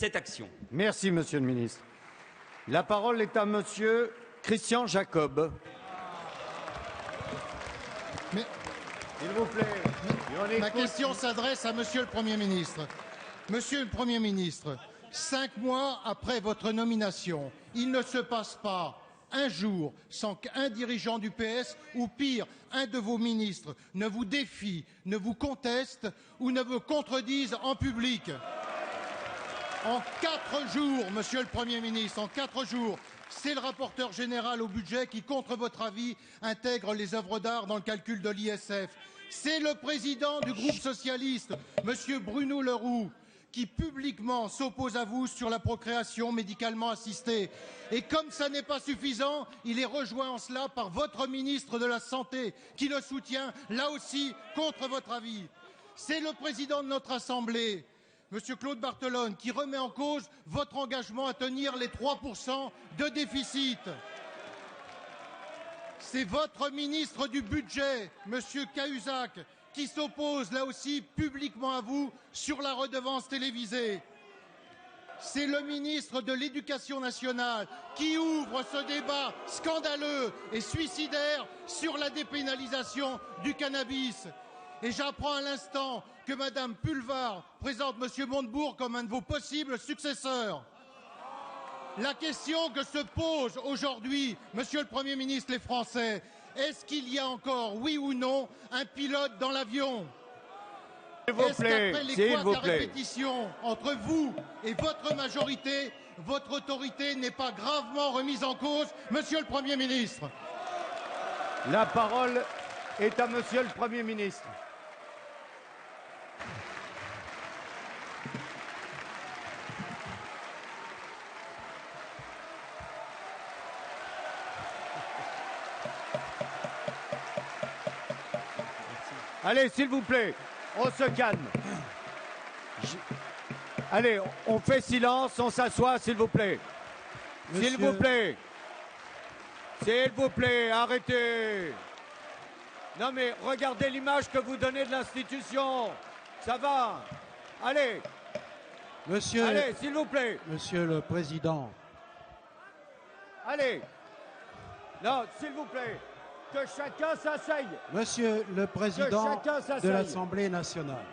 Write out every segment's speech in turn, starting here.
cette action. Merci, Monsieur le ministre. La parole est à Monsieur Christian Jacob. Mais... S'il vous plaît. Ma question s'adresse à Monsieur le Premier ministre. Monsieur le Premier ministre, 5 mois après votre nomination, il ne se passe pas un jour sans qu'un dirigeant du PS, ou pire, un de vos ministres, ne vous défie, ne vous conteste ou ne vous contredise en public. En 4 jours, Monsieur le Premier ministre, en 4 jours, c'est le rapporteur général au budget qui, contre votre avis, intègre les œuvres d'art dans le calcul de l'ISF. C'est le président du groupe socialiste, Monsieur Bruno Le Roux, qui publiquement s'oppose à vous sur la procréation médicalement assistée. Et comme ça n'est pas suffisant, il est rejoint en cela par votre ministre de la Santé, qui le soutient, là aussi, contre votre avis. C'est le président de notre Assemblée, Monsieur Claude Barthelone, qui remet en cause votre engagement à tenir les 3% de déficit. C'est votre ministre du Budget, Monsieur Cahuzac, qui s'oppose là aussi publiquement à vous sur la redevance télévisée. C'est le ministre de l'Éducation nationale qui ouvre ce débat scandaleux et suicidaire sur la dépénalisation du cannabis. Et j'apprends à l'instant que Madame Pulvar présente Monsieur Montebourg comme un de vos possibles successeurs. La question que se posent aujourd'hui, Monsieur le Premier ministre, les Français, est-ce qu'il y a encore, oui ou non, un pilote dans l'avion? Est-ce qu'après les couacs à répétition entre vous et votre majorité, votre autorité n'est pas gravement remise en cause, Monsieur le Premier ministre? La parole est à Monsieur le Premier ministre. Allez, s'il vous plaît, on se calme. Allez, on fait silence, on s'assoit, s'il vous plaît. S'il vous plaît. S'il vous plaît, arrêtez. Non mais regardez l'image que vous donnez de l'institution. Ça va. Allez. Monsieur, allez, s'il vous plaît. Monsieur le Président. Allez. Non, s'il vous plaît. Que chacun s'asseye. Monsieur le Président de l'Assemblée nationale.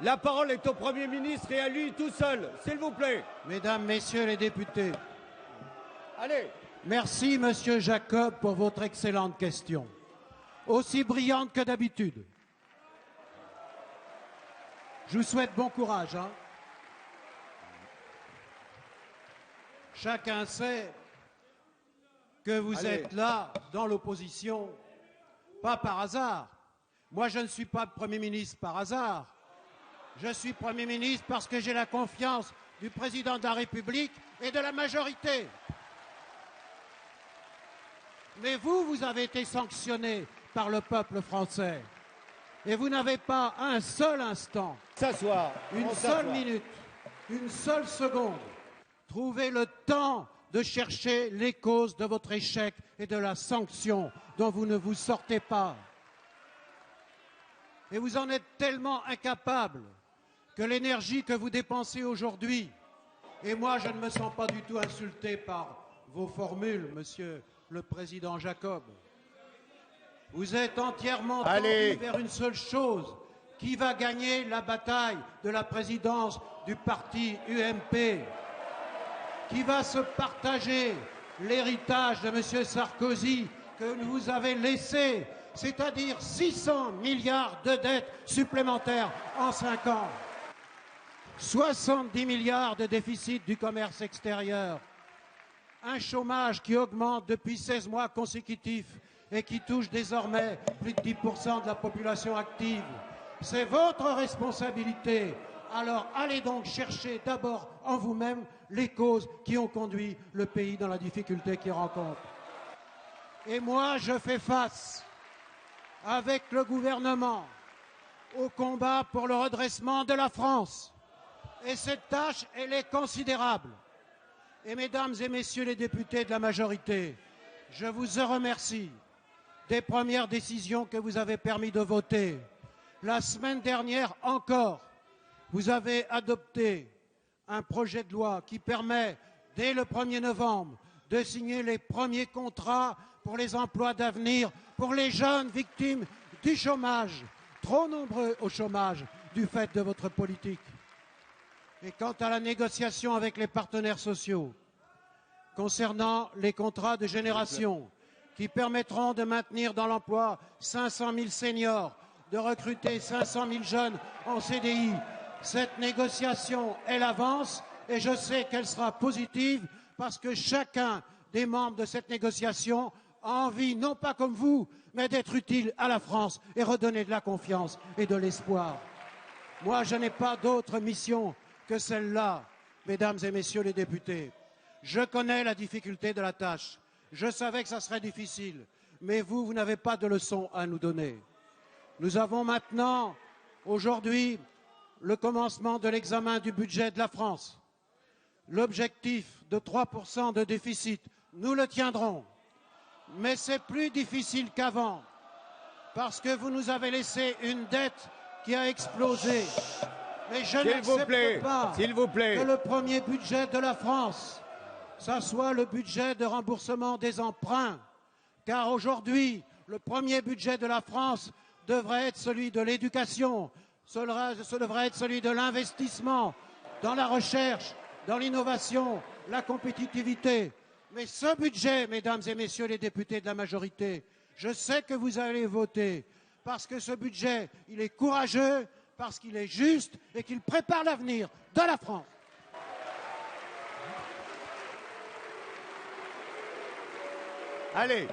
La parole est au Premier ministre et à lui tout seul, s'il vous plaît. Mesdames, Messieurs les députés. Allez. Merci, Monsieur Jacob, pour votre excellente question. Aussi brillante que d'habitude. Je vous souhaite bon courage. Chacun sait que vous êtes là, dans l'opposition, pas par hasard. Moi, je ne suis pas Premier ministre par hasard. Je suis Premier ministre parce que j'ai la confiance du Président de la République et de la majorité. Mais vous, vous avez été sanctionné par le peuple français. Et vous n'avez pas un seul instant, une seule minute, une seule seconde, trouvé le temps de chercher les causes de votre échec et de la sanction dont vous ne vous sortez pas. Et vous en êtes tellement incapable que l'énergie que vous dépensez aujourd'hui, et moi je ne me sens pas du tout insulté par vos formules, Monsieur le Président Jacob, vous êtes entièrement tourné vers une seule chose, qui va gagner la bataille de la présidence du parti UMP, qui va se partager l'héritage de M. Sarkozy que vous avez laissé, c'est-à-dire 600 milliards de dettes supplémentaires en 5 ans, 70 milliards de déficit du commerce extérieur, un chômage qui augmente depuis 16 mois consécutifs et qui touche désormais plus de 10% de la population active. C'est votre responsabilité. Alors allez donc chercher d'abord en vous-même les causes qui ont conduit le pays dans la difficulté qu'il rencontre. Et moi, je fais face avec le gouvernement au combat pour le redressement de la France. Et cette tâche, elle est considérable. Et mesdames et messieurs les députés de la majorité, je vous remercie des premières décisions que vous avez permis de voter. La semaine dernière encore, vous avez adopté un projet de loi qui permet, dès le 1er novembre, de signer les premiers contrats pour les emplois d'avenir, pour les jeunes victimes du chômage, trop nombreux au chômage du fait de votre politique. Et quant à la négociation avec les partenaires sociaux, concernant les contrats de génération qui permettront de maintenir dans l'emploi 500 000 seniors, de recruter 500 000 jeunes en CDI, cette négociation, elle avance et je sais qu'elle sera positive parce que chacun des membres de cette négociation a envie, non pas comme vous, mais d'être utile à la France et redonner de la confiance et de l'espoir. Moi, je n'ai pas d'autre mission que celle-là, mesdames et messieurs les députés. Je connais la difficulté de la tâche. Je savais que ça serait difficile. Mais vous n'avez pas de leçons à nous donner. Nous avons maintenant, aujourd'hui, le commencement de l'examen du budget de la France. L'objectif de 3% de déficit, nous le tiendrons. Mais c'est plus difficile qu'avant, parce que vous nous avez laissé une dette qui a explosé. Mais je n'accepte pas que le premier budget de la France, ça soit le budget de remboursement des emprunts. Car aujourd'hui, le premier budget de la France devrait être celui de l'éducation, ce devrait être celui de l'investissement dans la recherche, dans l'innovation, la compétitivité. Mais ce budget, mesdames et messieurs les députés de la majorité, je sais que vous allez voter, parce que ce budget, il est courageux, parce qu'il est juste et qu'il prépare l'avenir de la France. Allez.